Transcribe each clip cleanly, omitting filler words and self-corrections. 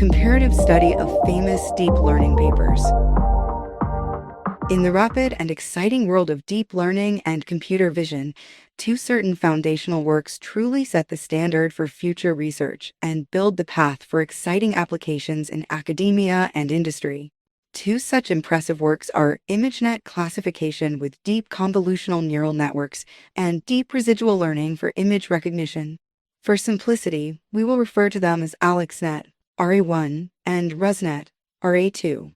comparative study of famous deep learning papers. In the rapid and exciting world of deep learning and computer vision, two certain foundational works truly set the standard for future research and build the path for exciting applications in academia and industry. Two such impressive works are ImageNet classification with deep convolutional neural networks and deep residual learning for image recognition. For simplicity, we will refer to them as AlexNet, RE1, and ResNet, RE2.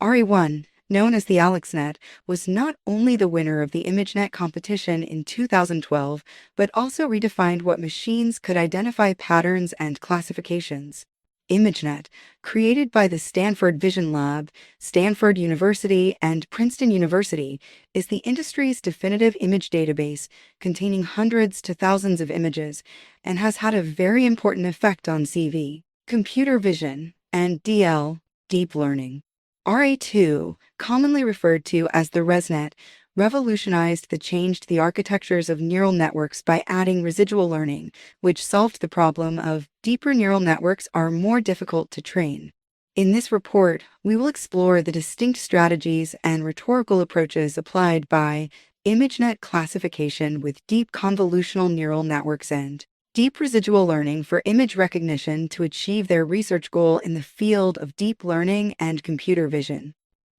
RE1, known as the AlexNet, was not only the winner of the ImageNet competition in 2012, but also redefined what machines could identify patterns and classifications. ImageNet, created by the Stanford Vision Lab, Stanford University, and Princeton University, is the industry's definitive image database containing hundreds to thousands of images and has had a very important effect on CV, computer vision, and DL, deep learning. RA2, commonly referred to as the ResNet, revolutionized the architectures of neural networks by adding residual learning, which solved the problem of deeper neural networks are more difficult to train. In this report, we will explore the distinct strategies and rhetorical approaches applied by ImageNet classification with deep convolutional neural networks and deep residual learning for image recognition to achieve their research goal in the field of deep learning and computer vision.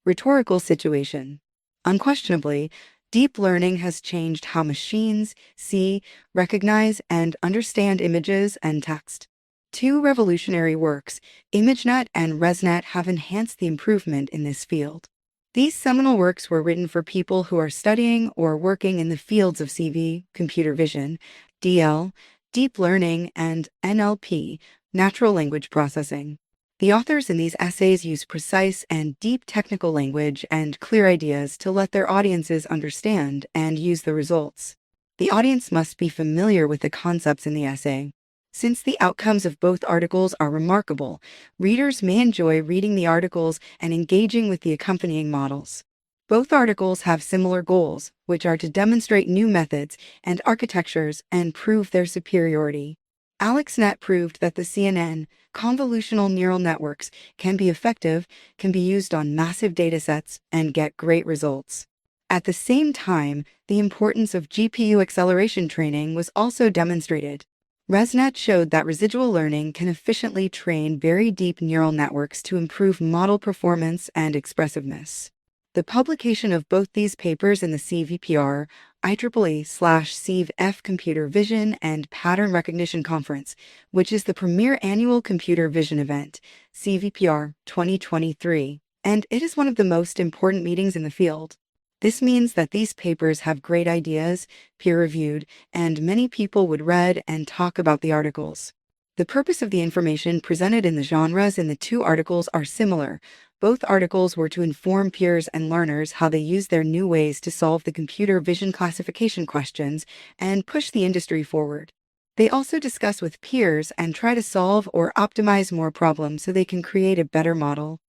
Rhetorical situation. Unquestionably, deep learning has changed how machines see, recognize, and understand images and text. Two revolutionary works, ImageNet and ResNet, have enhanced the improvement in this field. These seminal works were written for people who are studying or working in the fields of CV, computer vision, DL, deep learning, and NLP, natural language processing. The authors in these essays use precise and deep technical language and clear ideas to let their audiences understand and use the results. The audience must be familiar with the concepts in the essay. Since the outcomes of both articles are remarkable, readers may enjoy reading the articles and engaging with the accompanying models. Both articles have similar goals, which are to demonstrate new methods and architectures and prove their superiority. AlexNet proved that the CNN, convolutional neural networks, can be effective, can be used on massive datasets, and get great results. At the same time, the importance of GPU acceleration training was also demonstrated. ResNet showed that residual learning can efficiently train very deep neural networks to improve model performance and expressiveness. The publication of both these papers in the CVPR, IEEE/CVF Computer Vision and Pattern Recognition Conference, which is the premier annual computer vision event, CVPR 2023, and it is one of the most important meetings in the field. This means that these papers have great ideas, peer-reviewed, and many people would read and talk about the articles. The purpose of the information presented in the genres in the two articles are similar. Both articles were to inform peers and learners how they use their new ways to solve the computer vision classification questions and push the industry forward. They also discuss with peers and try to solve or optimize more problems so they can create a better model.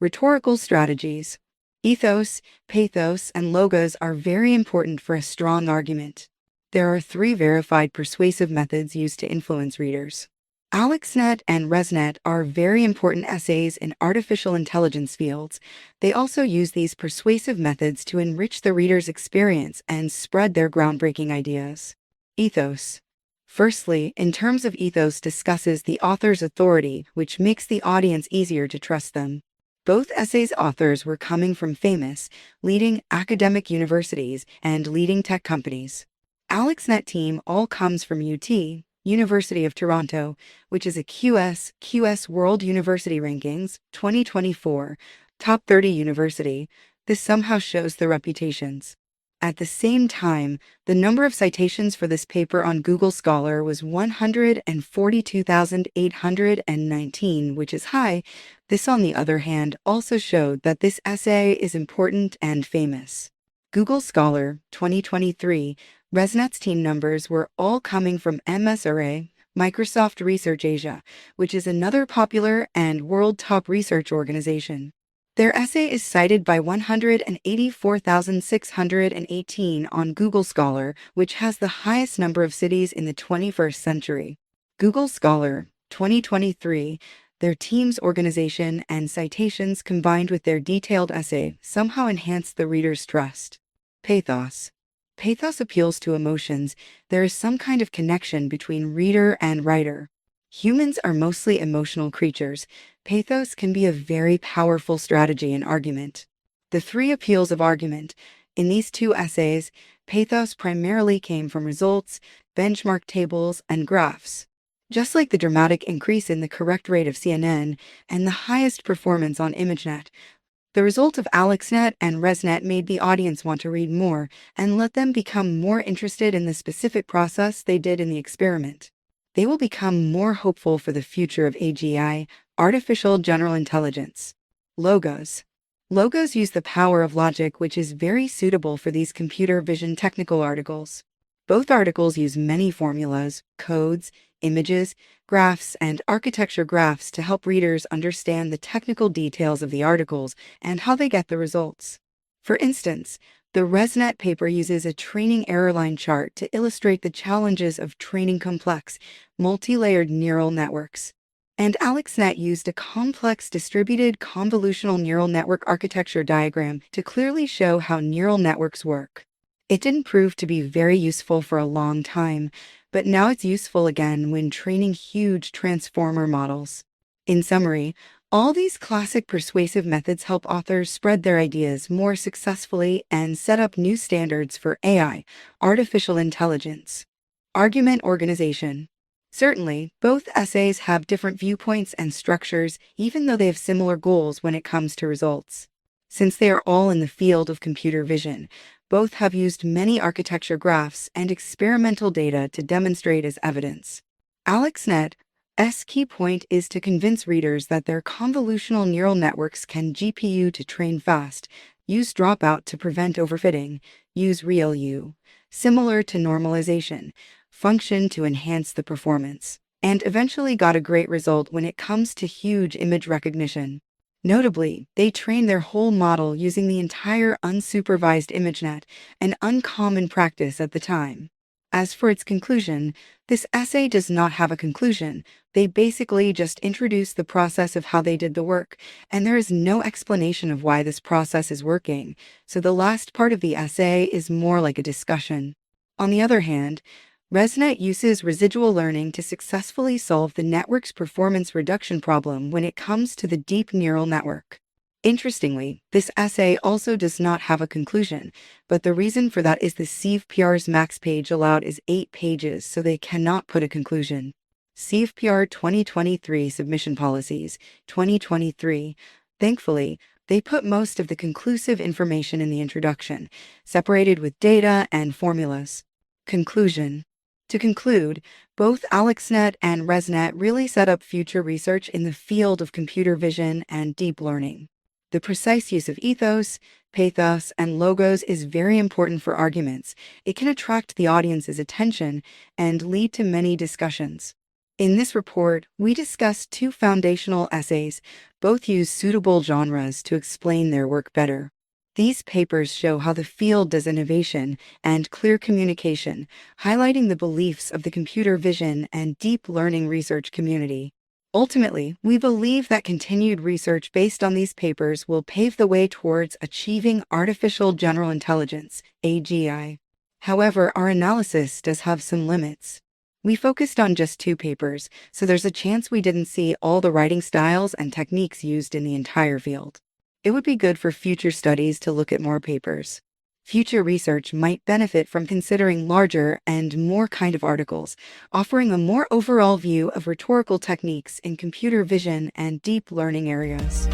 Rhetorical strategies. Ethos, pathos, and logos are very important for a strong argument. There are three verified persuasive methods used to influence readers. AlexNet and ResNet are very important essays in artificial intelligence fields. They also use these persuasive methods to enrich the reader's experience and spread their groundbreaking ideas. Ethos. Firstly, in terms of ethos discusses the author's authority, which makes the audience easier to trust them. Both essays' authors were coming from famous, leading academic universities and leading tech companies. AlexNet team all comes from UT, University of Toronto, which is a QS World University Rankings 2024 Top 30 University. This somehow shows the reputations. At the same time, the number of citations for this paper on Google Scholar was 142,819, which is high. This, on the other hand, also showed that this essay is important and famous. Google Scholar 2023, ResNet's team numbers were all coming from MSRA, Microsoft Research Asia, which is another popular and world top research organization. Their essay is cited by 184,618 on Google Scholar, which has the highest number of cities in the 21st century. Google Scholar 2023. Their team's organization and citations combined with their detailed essay somehow enhance the reader's trust. Pathos. Pathos appeals to emotions. There is some kind of connection between reader and writer. Humans are mostly emotional creatures. Pathos can be a very powerful strategy in argument. The three appeals of argument. In these two essays, pathos primarily came from results, benchmark tables, and graphs. Just like the dramatic increase in the correct rate of CNN and the highest performance on ImageNet, the result of AlexNet and ResNet made the audience want to read more and let them become more interested in the specific process they did in the experiment. They will become more hopeful for the future of AGI, artificial general intelligence. Logos. Logos use the power of logic, which is very suitable for these computer vision technical articles. Both articles use many formulas, codes, images, graphs, and architecture graphs to help readers understand the technical details of the articles and how they get the results. For instance, the ResNet paper uses a training error line chart to illustrate the challenges of training complex, multi-layered neural networks. And AlexNet used a complex distributed convolutional neural network architecture diagram to clearly show how neural networks work. It didn't prove to be very useful for a long time, but now it's useful again when training huge transformer models. In summary, all these classic persuasive methods help authors spread their ideas more successfully and set up new standards for AI, artificial intelligence. Argument organization. Certainly, both essays have different viewpoints and structures, even though they have similar goals when it comes to results. Since they are all in the field of computer vision, both have used many architecture graphs and experimental data to demonstrate as evidence. AlexNet's key point is to convince readers that their convolutional neural networks can GPU to train fast, use dropout to prevent overfitting, use RealU, similar to normalization, function to enhance the performance, and eventually got a great result when it comes to huge image recognition. Notably, they trained their whole model using the entire unsupervised ImageNet, an uncommon practice at the time. As for its conclusion, this essay does not have a conclusion. They basically just introduce the process of how they did the work, and there is no explanation of why this process is working, so the last part of the essay is more like a discussion. On the other hand, ResNet uses residual learning to successfully solve the network's performance reduction problem when it comes to the deep neural network. Interestingly, this essay also does not have a conclusion, but the reason for that is the SO-VITS-SVC's max page allowed is 8 pages, so they cannot put a conclusion. SO-VITS 2023 Submission Policies, 2023. Thankfully, they put most of the conclusive information in the introduction, separated with data and formulas. Conclusion. To conclude, both AlexNet and ResNet really set up future research in the field of computer vision and deep learning. The precise use of ethos, pathos, and logos is very important for arguments. It can attract the audience's attention and lead to many discussions. In this report, we discussed 2 foundational essays. Both use suitable genres to explain their work better. These papers show how the field does innovation and clear communication, highlighting the beliefs of the computer vision and deep learning research community. Ultimately, we believe that continued research based on these papers will pave the way towards achieving artificial general intelligence, AGI. However, our analysis does have some limits. We focused on just 2 papers, so there's a chance we didn't see all the writing styles and techniques used in the entire field. It would be good for future studies to look at more papers. Future research might benefit from considering larger and more kind of articles, offering a more overall view of rhetorical techniques in computer vision and deep learning areas.